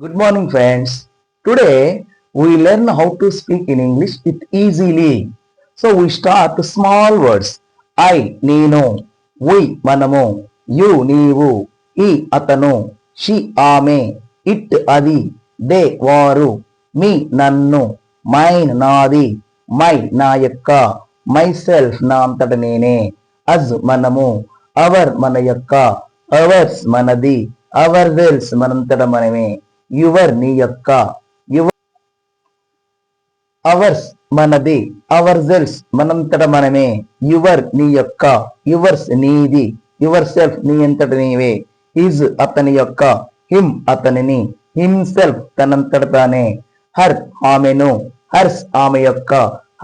Good morning, friends. Today we learn how to speak in English with easily. So we start with small words. I, Nino, we, Manamo, you, Neevu, he, Atano, she, Ame, it, Adi, they, Varu, me, Nannu, mine, Nadi, my, Nayakka, myself, Namtada Nene, us, Manamu, our, Manayakka, ours, Manadi, ourselves, Manantada Maname. Your నీ యొక్క hours మనది hour cells మనంతట మనమే your నీ యొక్క yours నీది your self నీ అంతట నీవే హిజ్ అతని యొక్క హిమ్ అతనిని హిమ్సెల్ఫ్ తనంతట తానే హర్ ఆమెను హర్స్ ఆమె యొక్క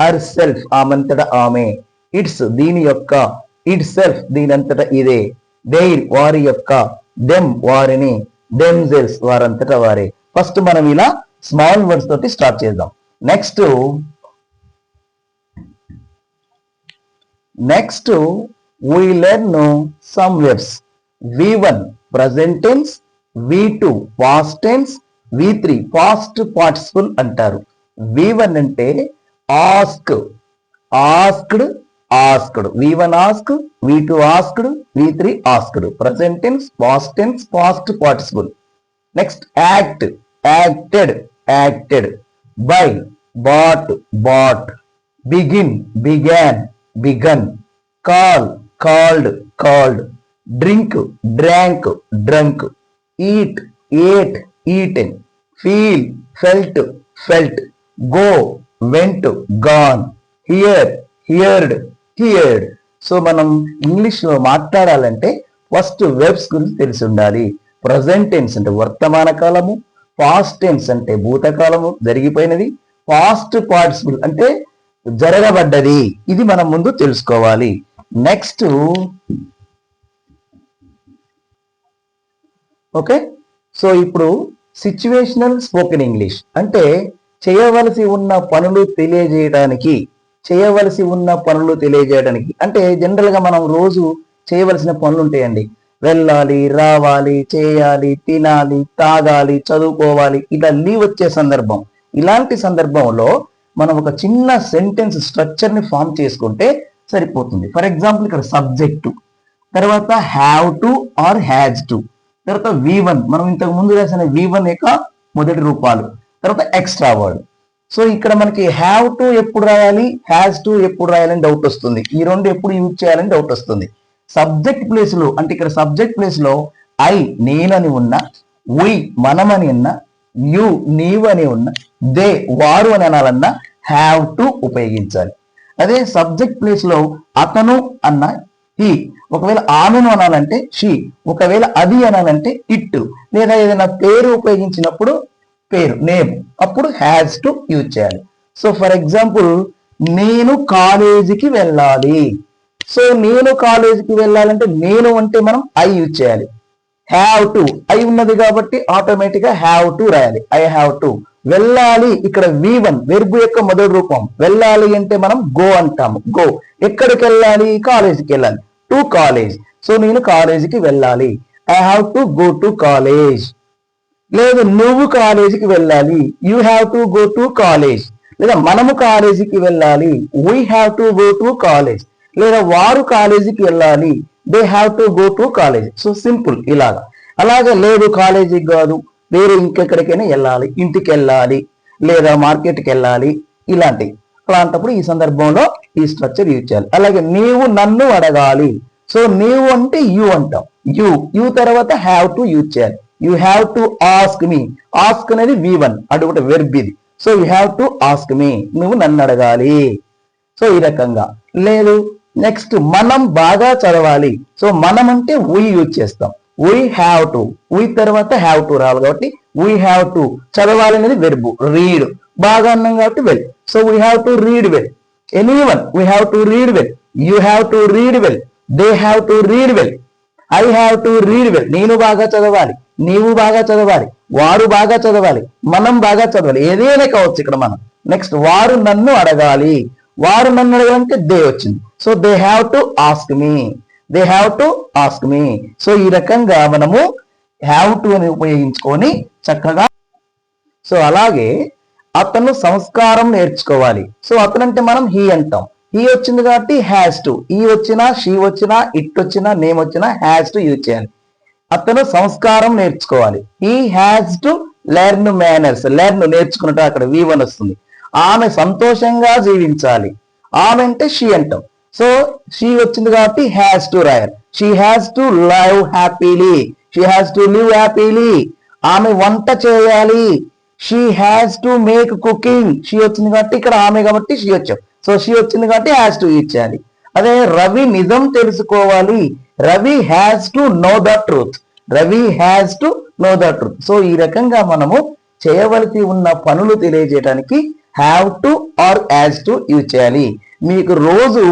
హర్ సెల్ఫ్ ఆమంతట ఆమె ఇట్స్ దీని యొక్క ఇట్ సెల్ఫ్ దీనంతట ఇదే దేర్ వారి యొక్క దెమ్ వారిని దెమ్సెల్స్ వారంతట వారే. ఫస్ట్ మనం ఇలా స్మాల్ వర్డ్స్ తోటి స్టార్ట్ చేద్దాం. Next we learn some verbs. V1 present tense, V2 past tense, V3 past participle అంటారు. V1 అంటే ask, asked, asked. V1 asked, V2 asked, V3 asked. Present tense, past tense, past participle. Next act, acted, acted. Buy, bought, bought. Begin, began, begun. Call, called, called. Drink, drank, drunk. Eat, ate, eaten. Feel, felt, felt. Go, went, gone. Hear, heard, heard. So మనం ఇంగ్లీష్లో మాట్లాడాలంటే first webs గురించి తెలిసి ఉండాలి. Present tense అంటే వర్తమాన కాలము, past tense అంటే భూతకాలము జరిగిపోయినది, పాస్ట్ పార్టిసిపుల్ అంటే జరగబడ్డది. ఇది మనం ముందు తెలుసుకోవాలి. నెక్స్ట్ ఓకే, సో ఇప్పుడు సిచ్యువేషనల్ స్పోకెన్ ఇంగ్లీష్ అంటే చేయవలసి ఉన్న పనులు తెలియజేయడానికి అంటే జనరల్ గా మనం రోజు చేయవలసిన పనులు ఉంటాయండి. వెళ్ళాలి, రావాలి, చేయాలి, తినాలి, తాగాలి, చదువుకోవాలి, ఇలా లీవ్ వచ్చే సందర్భం. ఇలాంటి సందర్భంలో మనం ఒక చిన్న సెంటెన్స్ స్ట్రక్చర్ ని ఫామ్ చేసుకుంటే సరిపోతుంది. ఫర్ ఎగ్జాంపుల్ ఇక్కడ సబ్జెక్టు, తర్వాత have to or has to, తర్వాత V1 మనం ఇంతకు ముందు రాసిన V1 యొక్క మొదటి రూపాలు, తర్వాత ఎక్స్ట్రా వర్డ్. సో ఇక్కడ మనకి హ్యావ్ టు ఎప్పుడు రాయాలి, హ్యాజ్ టు ఎప్పుడు రాయాలని డౌట్ వస్తుంది. ఈ రెండు ఎప్పుడు యూజ్ చేయాలని డౌట్ వస్తుంది. సబ్జెక్ట్ ప్లేస్ లో అంటే ఇక్కడ సబ్జెక్ట్ ప్లేస్ లో ఐ నేనని ఉన్నా, వి మనమని ఉన్నా, యు నీవు అని ఉన్నా, దే వారు అని అనాలన్నా హ్యావ్ టు ఉపయోగించాలి. అదే సబ్జెక్ట్ ప్లేస్ లో అతను అన్న హీ, ఒకవేళ ఆమెను అనాలంటే షీ, ఒకవేళ అది అనాలంటే ఇట్, లేదా ఏదైనా పేరు ఉపయోగించినప్పుడు పేరు నేమ్, అప్పుడు హ్యాజ్ టు యూజ్ చేయాలి. సో ఫర్ ఎగ్జాంపుల్ నేను కాలేజీకి వెళ్ళాలి. సో నేను కాలేజీకి వెళ్ళాలంటే నేను అంటే మనం ఐ యూజ్ చేయాలి. హ్యావ్ టు ఐ ఉన్నది కాబట్టి ఆటోమేటిక్ గా హ్యావ్ టు రాయాలి. I have to. వెళ్ళాలి ఇక్కడ V1 వెర్బ్ యొక్క మొదటి రూపం. వెళ్ళాలి అంటే మనం గో అంటాము. గో ఎక్కడికి వెళ్ళాలి, కాలేజీకి వెళ్ళాలి. To college. సో నేను కాలేజీకి వెళ్ళాలి. I have to go to college. లేదు నువ్వు కాలేజీకి వెళ్ళాలి, you have to go to college. లేదా మనము కాలేజీకి వెళ్ళాలి, we have to go to college. లేదా వారు కాలేజీకి వెళ్ళాలి, they have to go to college. So simple ఇలాగా. అలాగే లేదు కాలేజీకి కాదు, వేరే ఇంకెక్కడికైనా వెళ్ళాలి, ఇంటికి వెళ్ళాలి, లేదా మార్కెట్కి వెళ్ళాలి, ఇలాంటివి. అలాంటప్పుడు ఈ సందర్భంలో ఈ స్ట్రక్చర్ యూజ్ చేయాలి. అలాగే నీవు నన్ను అడగాలి. సో నీవు అంటే యూ అంటాం. యూ తర్వాత హ్యావ్ టు యూజ్ చేయాలి. You have to ask me. Ask అనేది V1 అడుగుట వెర్బ్ ఇది. So you have to ask me, నువ్వు నన్ను అడగాలి. సో ఈ రకంగా. లేదు నెక్స్ట్ మనం బాగా చదవాలి. సో మనం అంటే వీ యూజ్ చేస్తాం. వీ హ్యావ్ టు, వీ తర్వాత హ్యావ్ టు రావాలి కాబట్టి వీ హ్యావ్ టు. చదవాలి అనేది వెర్బ్. రీడ్ బాగా అన్నాం కాబట్టి well. So we have to read well. Anyone we have to read well. You have to read well. They have to read well. I have to read well. నేను బాగా చదవాలి, నీవు బాగా చదవాలి, వారు బాగా చదవాలి, మనం బాగా చదవాలి, ఏదైనా కావచ్చు ఇక్కడ మనం. నెక్స్ట్ వారు నన్ను అడగాలి. వారు నన్ను అడగాలంటే దే వచ్చింది. So they have to ask me. They have to ask me. So ఈ రకంగా మనము హ్యావ్ టు అని ఉపయోగించుకొని చక్కగా సో అలాగే అతను సంస్కారం నేర్చుకోవాలి. సో అతను అంటే మనం హీ అంటాం. హీ వచ్చింది కాబట్టి హ్యాస్ టు, ఈ వచ్చినా షీ వచ్చినా ఇట్ వచ్చినా నేమ్ వచ్చినా హ్యాస్ టు యూజ్ చేయాలి. అతను సంస్కారం నేర్చుకోవాలి. He has to learn manners, learn నేర్చుకున్నట్టు అక్కడ V1 వస్తుంది. ఆమె సంతోషంగా జీవించాలి. ఆమె అంటే షీ అంటాం. సో షీ వచ్చింది కాబట్టి హ్యాస్ టు రాయాలి. She has to love happily, she has to live happily. ఆమె వంట చేయాలి. She has to make cooking, she వచ్చింది కాబట్టి ఇక్కడ ఆమె కాబట్టి షీ వచ్చాం. సో షీ వచ్చింది కాబట్టి హ్యాస్ టు ఇచ్చేయాలి. అదే రవి నిజం తెలుసుకోవాలి. Ravi has to know the truth, Ravi has to know the truth. So ఈ రకంగా మనము చేయవలసి ఉన్న పనులు తెలియజేయడానికి have to or has to use చేయాలి. మీకు రోజు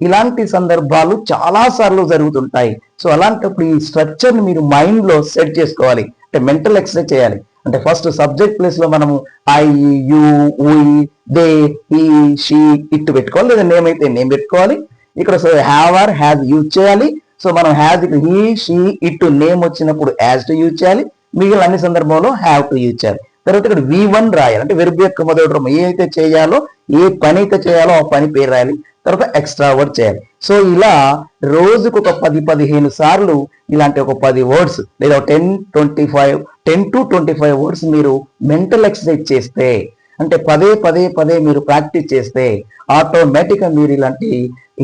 ఇలాంటి సందర్భాలు చాలా సార్లు జరుగుతుంటాయి. సో అలాంటప్పుడు ఈ స్ట్రక్చర్ ని మీరు మైండ్ లో సెట్ చేసుకోవాలి. అంటే మెంటల్ ఎక్సర్సైజ్ చేయాలి. అంటే ఫస్ట్ సబ్జెక్ట్ ప్లేస్ లో మనము I, you, we, they, he, she, it పెట్టుకోవాలి. లేదా నేమ్ అయితే నేమ్ పెట్టుకోవాలి. ఇక్కడ so have or has use చేయాలి. సో మనం హ్యాజ్ ఇక్కడ హీ, షీ, ఇట్ నేమ్ వచ్చినప్పుడు యాజ్ టు యూజ్ చేయాలి. మిగిలిన అన్ని సందర్భంలో హ్యావ్ టు యూజ్ చేయాలి. తర్వాత ఇక్కడ V1 రాయాలి. అంటే వెర్బ్ యొక్క మొదటి రూపం ఏదైతే చేయాలో, ఏ పని అయితే చేయాలో ఆ పని పేరు రాయాలి. తర్వాత ఎక్స్ట్రా వర్డ్ చేయాలి. సో ఇలా రోజుకు ఒక 10-15 సార్లు ఇలాంటి ఒక 10 వర్డ్స్ లేదా 10 to 25 వర్డ్స్ మీరు మెంటల్ ఎక్సర్సైజ్ చేస్తే, అంటే పదే మీరు ప్రాక్టీస్ చేస్తే ఆటోమేటిక్ గా మీరు ఇలాంటి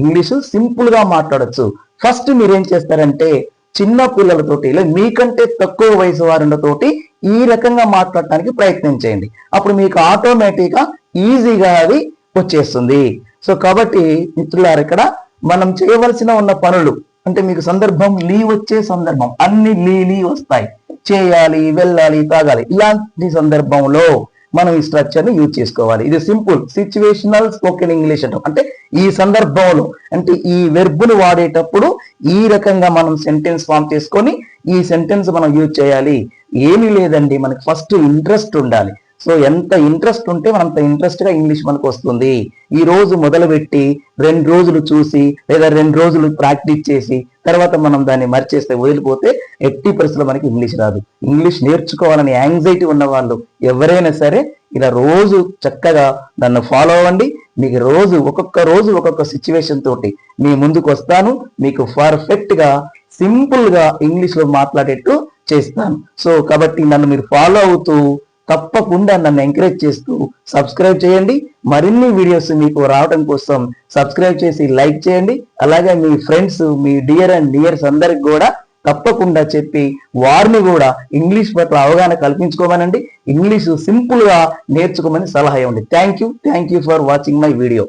ఇంగ్లీష్ సింపుల్ గా మాట్లాడొచ్చు. ఫస్ట్ మీరేం చేస్తారంటే చిన్న పిల్లలతోటి లేదా మీకంటే తక్కువ వయసు వారితోటి ఈ రకంగా మాట్లాడటానికి ప్రయత్నం చేయండి. అప్పుడు మీకు ఆటోమేటిక్ గా ఈజీగా అది వచ్చేస్తుంది. సో కాబట్టి మిత్రులారు, ఇక్కడ మనం చేయవలసిన ఉన్న పనులు అంటే మీకు సందర్భం లీవ్ వచ్చే సందర్భం అన్ని లీ వస్తాయి. చేయాలి, వెళ్ళాలి, తాగాలి. ఇలాంటి సందర్భంలో మనం ఈ స్ట్రక్చర్ ని యూజ్ చేసుకోవాలి. ఇది సింపుల్ సిచ్యువేషనల్ స్పోకెన్ ఇంగ్లీష్ అంటాం. అంటే ఈ సందర్భంలో అంటే ఈ వెర్బ్ ను వాడేటప్పుడు ఈ రకంగా మనం సెంటెన్స్ ఫామ్ చేసుకొని ఈ సెంటెన్స్ మనం యూజ్ చేయాలి. ఏమీ లేదండి, మనకి ఫస్ట్ ఇంట్రెస్ట్ ఉండాలి. సో ఎంత ఇంట్రెస్ట్ ఉంటే మనంత ఇంట్రెస్ట్ గా ఇంగ్లీష్ మనకు వస్తుంది. ఈ రోజు మొదలుపెట్టి 2 రోజులు చూసి లేదా 2 రోజులు ప్రాక్టీస్ చేసి తర్వాత మనం దాన్ని మర్చేస్తే వదిలిపోతే ఎట్టి పరిస్థితుల్లో మనకి ఇంగ్లీష్ రాదు. ఇంగ్లీష్ నేర్చుకోవాలని యాంగ్జైటీ ఉన్న వాళ్ళు ఎవరైనా సరే ఇలా రోజు చక్కగా నన్ను ఫాలో అవ్వండి. మీకు ఒక్కొక్క రోజు ఒక్కొక్క సిచ్యువేషన్ తోటి మీ ముందుకు వస్తాను. మీకు పర్ఫెక్ట్ గా సింపుల్ గా ఇంగ్లీష్ లో మాట్లాడేట్టు చేస్తాను. సో కాబట్టి నన్ను మీరు ఫాలో అవుతూ తప్పకుండా నన్ను ఎంకరేజ్ చేస్తూ సబ్స్క్రైబ్ చేయండి. మరిన్ని వీడియోస్ మీకు రావడం కోసం సబ్స్క్రైబ్ చేసి లైక్ చేయండి. అలాగే మీ ఫ్రెండ్స్, మీ డియర్ అండ్ డియర్స్ అందరికి కూడా తప్పకుండా చెప్పి వారిని కూడా ఇంగ్లీష్ పట్ల అవగాహన కల్పించుకోమనండి. ఇంగ్లీష్ సింపుల్ గా నేర్చుకోమని సలహా ఇవ్వండి. Thank you for watching my video.